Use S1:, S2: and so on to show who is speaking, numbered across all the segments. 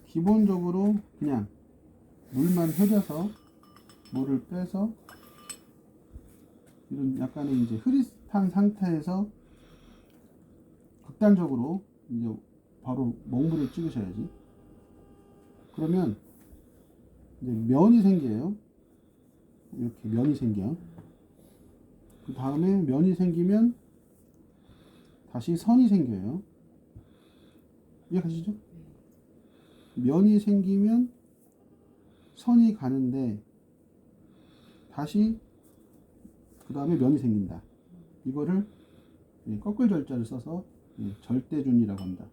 S1: 기본적으로 그냥 물만 흐려서 물을 빼서 이런 약간의 이제 흐릿한 상태에서 극단적으로 이제 바로 먹물을 찍으셔야지. 그러면 이제 면이 생겨요. 이렇게 면이 생겨. 그 다음에 면이 생기면 다시 선이 생겨요. 이해가시죠? 면이 생기면 선이 가는데 다시 그 다음에 면이 생긴다. 이거를 거꾸로 절자를 써서 절대준이라고 한다.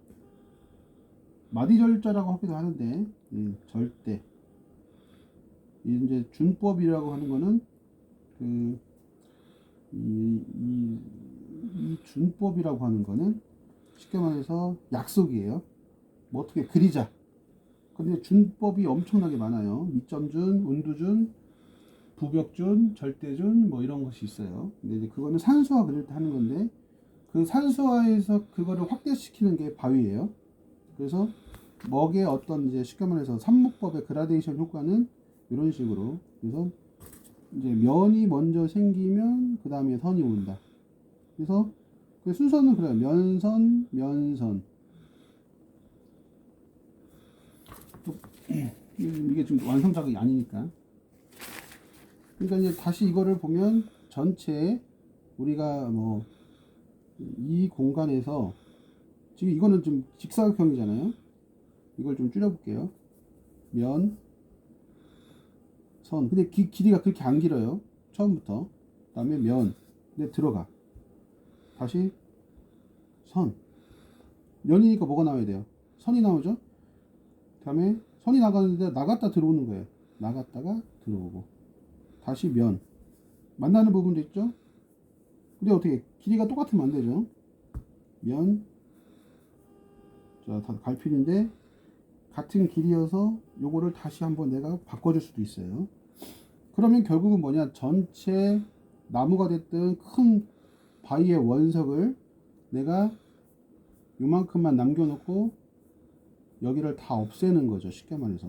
S1: 마디절자라고 하기도 하는데 절대. 이제 준법이라고 하는 거는 이 준법이라고 하는 거는 쉽게 말해서 약속이에요. 뭐 어떻게 그리자. 근데 준법이 엄청나게 많아요. 미점준, 운두준, 부벽준, 절대준 뭐 이런 것이 있어요. 근데 이제 그거는 산수화 그릴 때 하는 건데 그 산수화에서 그거를 확대시키는 게 바위예요. 그래서 먹의 어떤 이제 쉽게 말해서 삼목법의 그라데이션 효과는 이런 식으로. 그래서 이제 면이 먼저 생기면 그 다음에 선이 온다. 그래서 그 순서는 그래요. 면선, 면선. 이게 지금 완성작이 아니니까. 그러니까 이제 다시 이거를 보면 전체 우리가 뭐 이 공간에서 지금 이거는 좀 직사각형이잖아요. 이걸 좀 줄여볼게요. 면, 선. 근데 길이가 그렇게 안 길어요. 처음부터. 그 다음에 면. 근데 들어가. 다시 선. 면이니까 뭐가 나와야 돼요? 선이 나오죠? 그 다음에 선이 나가는데 나갔다 들어오는 거예요. 나갔다가 들어오고. 다시 면. 만나는 부분도 있죠? 근데 어떻게 길이가 똑같으면 안 되죠? 면. 자, 다 갈필인데 같은 길이어서 요거를 다시 한번 내가 바꿔줄 수도 있어요. 그러면 결국은 뭐냐? 전체 나무가 됐든 큰 바위의 원석을 내가 요만큼만 남겨놓고 여기를 다 없애는 거죠. 쉽게 말해서.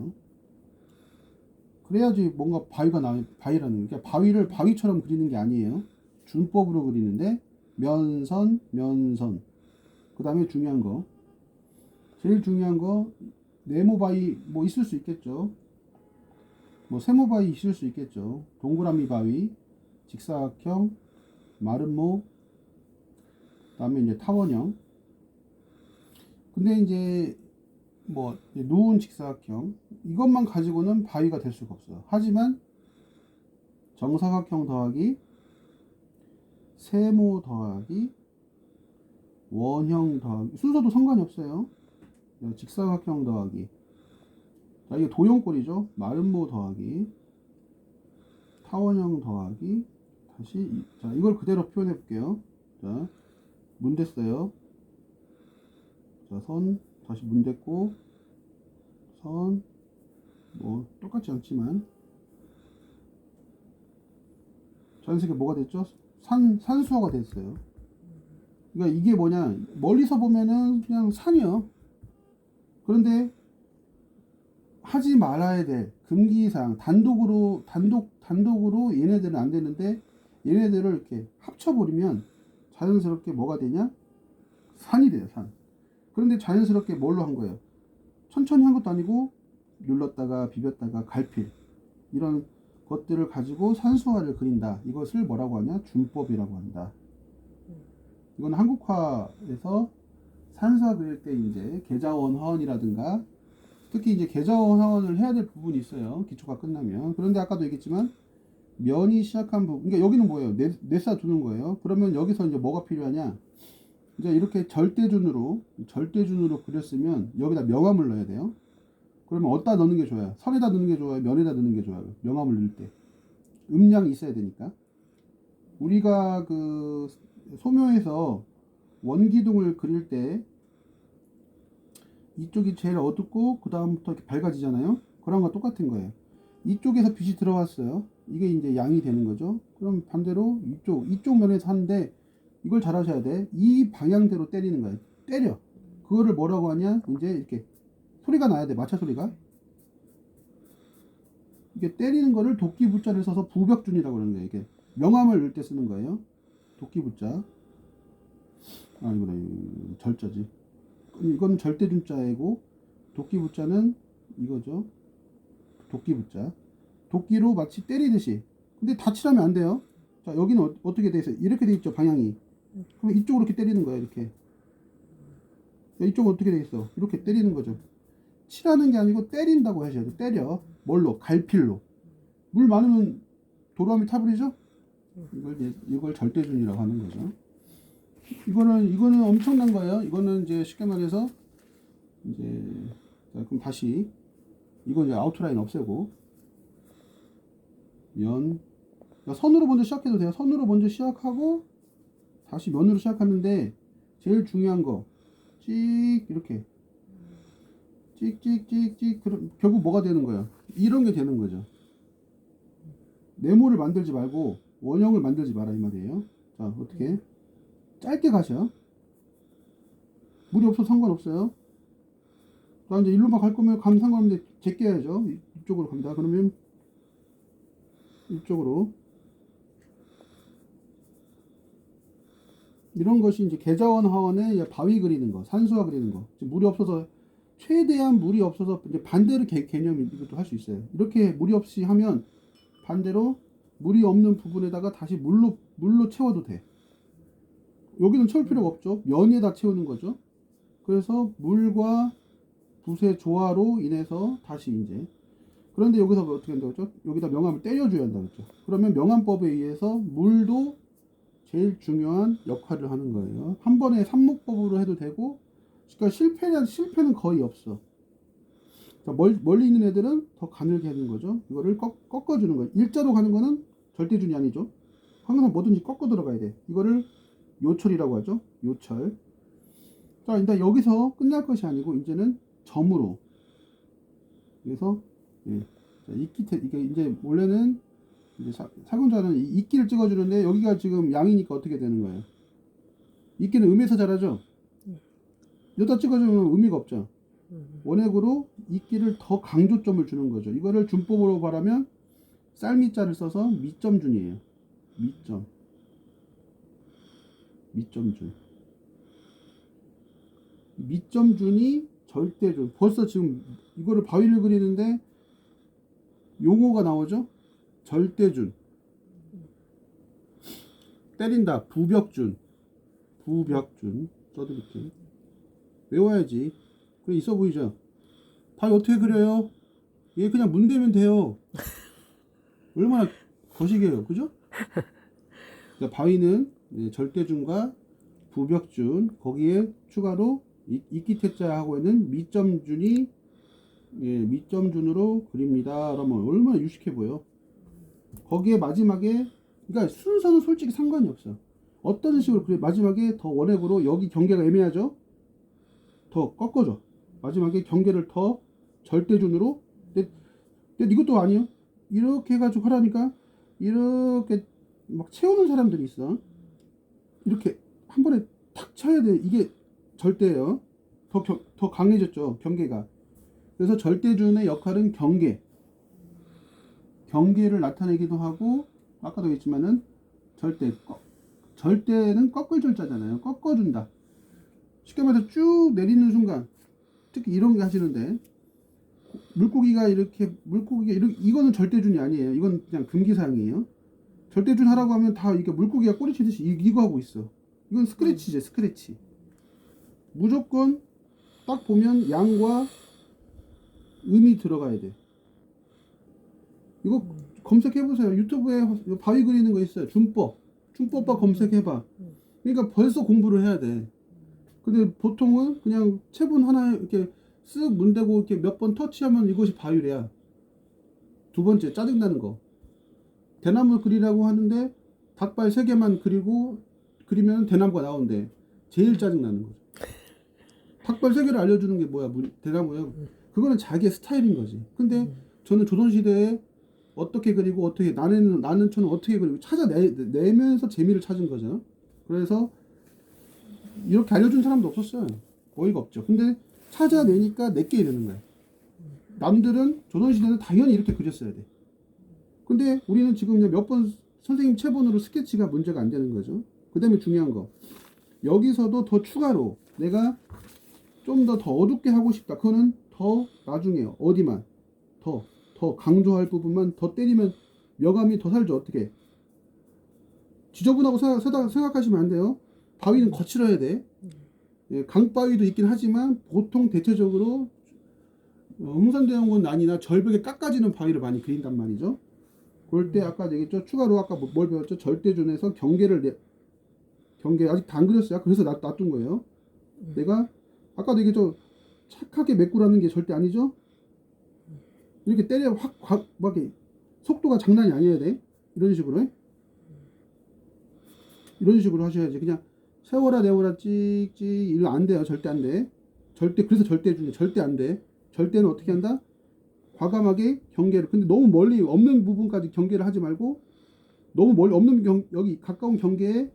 S1: 그래야지 뭔가 바위가 바위라는 게 바위를 바위처럼 그리는 게 아니에요. 준법으로 그리는데 면선, 면선. 그 다음에 중요한 거. 제일 중요한 거 네모 바위 뭐 있을 수 있겠죠. 뭐 세모 바위 있을 수 있겠죠. 동그라미 바위, 직사각형, 마름모, 그다음에 이제 타원형. 근데 이제 뭐 누운 직사각형 이것만 가지고는 바위가 될 수가 없어요. 하지만 정사각형 더하기 세모 더하기 원형 더하기 순서도 상관이 없어요. 직사각형 더하기 자 이게 도형꼴이죠. 마름모 더하기 타원형 더하기 다시 자 이걸 그대로 표현해 볼게요. 자 문 됐어요. 자 선 다시 문 됐고 선 뭐 똑같지 않지만 자연스럽게 뭐가 됐죠? 산수화가 됐어요. 그러니까 이게 뭐냐 멀리서 보면은 그냥 산이요. 그런데 하지 말아야 될 금기사항 단독으로 얘네들은 안 되는데 얘네들을 이렇게 합쳐버리면 자연스럽게 뭐가 되냐? 산이 돼요, 산. 그런데 자연스럽게 뭘로 한 거예요? 천천히 한 것도 아니고 눌렀다가 비볐다가 갈필 이런 것들을 가지고 산수화를 그린다. 이것을 뭐라고 하냐? 준법이라고 한다. 이건 한국화에서 산수화 그릴 때 이제 계자원화원이라든가 특히 이제 계자원화원을 해야 될 부분이 있어요. 기초가 끝나면. 그런데 아까도 얘기했지만 면이 시작한 부분, 그러니까 여기는 뭐예요? 넷사 두는 거예요. 그러면 여기서 이제 뭐가 필요하냐? 이제 이렇게 절대준으로 그렸으면 여기다 명암을 넣어야 돼요. 그러면 어디다 넣는 게 좋아요? 선에다 넣는 게 좋아요? 면에다 넣는 게 좋아요? 명암을 넣을 때. 음량이 있어야 되니까. 우리가 그 소묘에서 원기둥을 그릴 때 이쪽이 제일 어둡고 그 다음부터 이렇게 밝아지잖아요. 그런 거 똑같은 거예요. 이쪽에서 빛이 들어왔어요. 이게 이제 양이 되는 거죠. 그럼 반대로 이쪽 면에서 하는데 이걸 잘 하셔야 돼. 이 방향대로 때리는 거예요. 때려. 그거를 뭐라고 하냐? 이제 이렇게 소리가 나야 돼. 마차 소리가. 이게 때리는 거를 도끼 부자를 써서 부벽준이라고 그러는 거예요. 이게 명암을 넣을 때 쓰는 거예요. 도끼 부자. 아, 이거는 절자지. 이건 절대준자이고 도끼 부자는 이거죠. 도끼 부자. 도끼로 마치 때리듯이. 근데 다치라면 안 돼요. 자, 여기는 어떻게 돼 있어요? 이렇게 돼 있죠, 방향이. 그럼 이쪽으로 이렇게 때리는 거예요, 이렇게. 이쪽은 어떻게 돼 있어? 이렇게 때리는 거죠. 치라는 게 아니고 때린다고 하셔야 돼. 때려. 뭘로? 갈필로. 물 많으면 도로함이 타버리죠? 이걸 절대준이라고 하는 거죠. 이거는 엄청난 거예요. 이거는 이제 쉽게 말해서 이제 자, 그럼 다시 이거 이제 아웃라인 없애고 면 선으로 먼저 시작해도 돼요. 선으로 먼저 시작하고 다시 면으로 시작하는데 제일 중요한 거 찍 이렇게 찍찍찍찍 그럼 결국 뭐가 되는 거야? 이런 게 되는 거죠. 네모를 만들지 말고 원형을 만들지 마라 이 말이에요. 자, 어떻게 짧게 가셔. 물이 없어도 상관없어요. 자, 이제 일로만 갈 거면 감 상관없는데 제껴야죠. 이쪽으로 간다. 그러면 이쪽으로. 이런 것이 이제 계자원 하원에 바위 그리는 거, 산수화 그리는 거. 물이 없어서 최대한 물이 없어서 이제 반대로 개념이 이것도 할 수 있어요. 이렇게 물이 없이 하면 반대로 물이 없는 부분에다가 다시 물로 채워도 돼. 여기는 채울 필요가 없죠. 면에다 채우는 거죠. 그래서 물과 붓의 조화로 인해서 다시 이제 그런데 여기서 어떻게 한다고 했죠? 여기다 명암을 때려줘야 한다고 했죠. 그러면 명암법에 의해서 물도 제일 중요한 역할을 하는 거예요. 한 번에 삼목법으로 해도 되고, 그러니까 실패는 거의 없어. 그러니까 멀리 있는 애들은 더 가늘게 하는 거죠. 이거를 꺾어주는 거예요. 일자로 가는 거는 절대준이 아니죠. 항상 뭐든지 꺾어 들어가야 돼. 이거를 요철이라고 하죠. 요철. 자, 일단 여기서 끝날 것이 아니고 이제는 점으로. 그래서 예. 자, 이게 이제 원래는 이제 사군자는 이끼를 찍어주는데 여기가 지금 양이니까 어떻게 되는 거예요? 이끼는 음에서 자라죠. 여기다 찍어주면 의미가 없죠. 원액으로 이끼를 더 강조점을 주는 거죠. 이거를 준법으로 말하면 쌀미자를 써서 미점준이에요. 미점준. 미점준이 절대준. 벌써 지금 이거를 바위를 그리는데 용어가 나오죠. 절대준. 때린다. 부벽준. 써드릴게요. 외워야지. 그래 있어 보이죠. 바위 어떻게 그려요? 얘 그냥 문대면 돼요. 얼마나 거시기해요. 그죠? 그러니까 바위는 절대준과 부벽준 거기에 추가로 이끼태자 하고 있는 미점준이 미점준으로 그립니다. 그러면 얼마나 유식해 보여. 거기에 마지막에 그러니까 순서는 솔직히 상관이 없어. 어떤 식으로 그래 마지막에 더 원액으로 여기 경계가 애매하죠. 더 꺾어줘. 마지막에 경계를 더 절대준으로. 근데 이것도 아니에요. 이렇게 해가지고 하라니까 이렇게 막 채우는 사람들이 있어. 이렇게 한 번에 탁 쳐야 돼. 이게 절대예요. 더 강해졌죠. 경계가. 그래서 절대준의 역할은 경계를 나타내기도 하고 아까도 했지만은 절대는 꺾을 절자잖아요. 꺾어준다. 쉽게 말해서 쭉 내리는 순간 특히 이런 게 하시는데 물고기가 이렇게 이거는 절대준이 아니에요. 이건 그냥 금기사항이에요. 절대준 하라고 하면 다 이게 물고기가 꼬리치듯이 이거 하고 있어. 이건 스크래치지, 스크래치. 무조건 딱 보면 양과 음이 들어가야 돼. 이거 검색해보세요. 유튜브에 바위 그리는 거 있어요. 준법바 검색해봐. 그러니까 벌써 공부를 해야 돼. 근데 보통은 그냥 체분 하나 이렇게 쓱 문대고 이렇게 몇 번 터치하면 이것이 바위래야. 두 번째 짜증나는 거. 대나무 그리라고 하는데 닭발 3개만 그리면 대나무가 나온대. 제일 짜증나는 거죠. 닭발 3개를 알려주는 게 뭐야? 대나무야. 그거는 자기의 스타일인 거지. 근데 저는 조선시대에 어떻게 그리고 어떻게 나는 저는 어떻게 그리고 찾아내면서 재미를 찾은 거죠. 그래서 이렇게 알려준 사람도 없었어요. 어이가 없죠. 근데 찾아내니까 내게 이르는 거야. 남들은 조선시대는 당연히 이렇게 그렸어야 돼. 근데 우리는 지금 몇 번 선생님 체본으로 스케치가 문제가 안 되는 거죠. 그 다음에 중요한 거, 여기서도 더 추가로 내가 좀 더 어둡게 하고 싶다. 그거는 더 나중에요. 어디만 더 강조할 부분만 더 때리면 명암이 더 살죠. 어떻게 지저분하고 생각하시면 안 돼요. 바위는 거칠어야 돼. 예, 강바위도 있긴 하지만 보통 대체적으로 흥선대원군 난이나 절벽에 깎아지는 바위를 많이 그린단 말이죠. 그럴 때 아까 얘기했죠. 추가로 아까 뭘 배웠죠? 절대준에서 경계 아직 다 안 그렸어요. 그래서 놔둔 거예요. 내가 아까도 얘기했죠. 착하게 메꾸라는 게 절대 아니죠. 이렇게 때려 막 이렇게 속도가 장난이 아니어야 돼. 이런 식으로 하셔야지. 그냥 세워라 내워라 찍찍 이거 안 돼요. 절대 안 돼. 그래서 절대준이 절대 안 돼. 절대는 어떻게 한다? 과감하게 경계를. 근데 너무 멀리 없는 부분까지 경계를 하지 말고 너무 멀리 없는 여기 가까운 경계에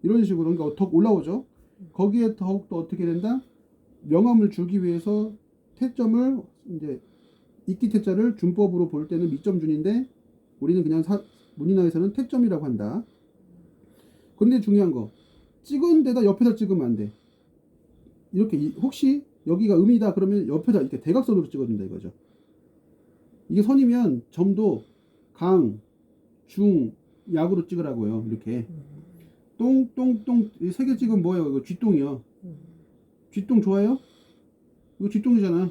S1: 이런 식으로 그러니까 더 올라오죠. 거기에 더욱더 어떻게 된다? 명암을 주기 위해서 태점을 이제 이끼 태자를 준법으로 볼 때는 미점준인데 우리는 그냥 문인화에서는 태점이라고 한다. 그런데 중요한 거, 찍은 데다 옆에다 찍으면 안 돼. 이렇게 혹시 여기가 음이다 그러면 옆에다 이렇게 대각선으로 찍어야 된다 이거죠. 이게 선이면 점도 강, 중, 약으로 찍으라고요. 이렇게 똥똥똥 세 개 찍으면 뭐예요? 이거 쥐똥이요. 쥐똥 좋아요? 이거 쥐똥이잖아.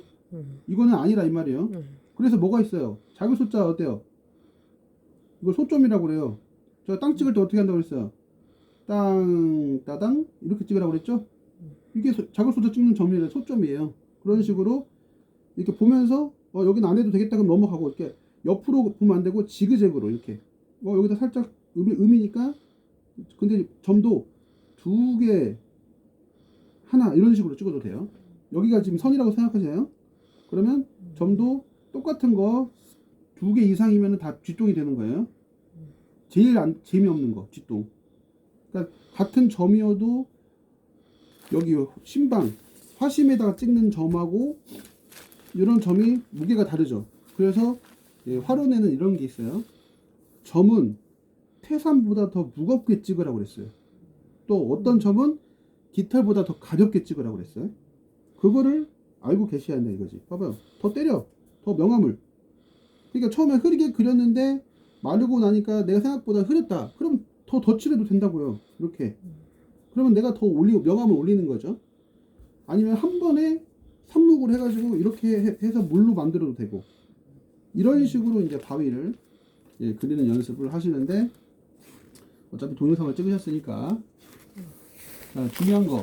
S1: 이거는 아니라 이 말이에요. 그래서 뭐가 있어요? 작은 소자 어때요? 이거 소점이라고 그래요. 저 땅 찍을 때 어떻게 한다고 그랬어요? 땅 따당 이렇게 찍으라고 그랬죠? 이게 작은 소자 찍는 점이에요. 소점이에요. 그런 식으로 이렇게 보면서 여기는 안 해도 되겠다 그럼 넘어가고 이렇게 옆으로 보면 안 되고 지그재그로 이렇게 여기다 살짝 음이니까 근데 점도 두 개 하나 이런 식으로 찍어도 돼요. 여기가 지금 선이라고 생각하세요. 그러면 점도 똑같은 거 두 개 이상이면 다 쥐똥이 되는 거예요. 제일 재미없는 거 쥐똥. 그러니까 같은 점이어도 여기 신방 화심에다가 찍는 점하고 이런 점이 무게가 다르죠. 그래서 화론에는 이런 게 있어요. 점은 태산보다 더 무겁게 찍으라고 그랬어요. 또 어떤 점은 깃털보다 더 가볍게 찍으라고 그랬어요. 그거를 알고 계셔야 한다 이거지. 봐봐요. 더 때려. 더 명암을. 그러니까 처음에 흐리게 그렸는데 마르고 나니까 내가 생각보다 흐렸다. 그럼 더 덧칠해도 된다고요. 이렇게. 그러면 내가 더 명암을 올리는 거죠. 아니면 한 번에 삽목을 해가지고 이렇게 해서 물로 만들어도 되고. 이런 식으로 이제 바위를 그리는 연습을 하시는데 어차피 동영상을 찍으셨으니까 중요한 거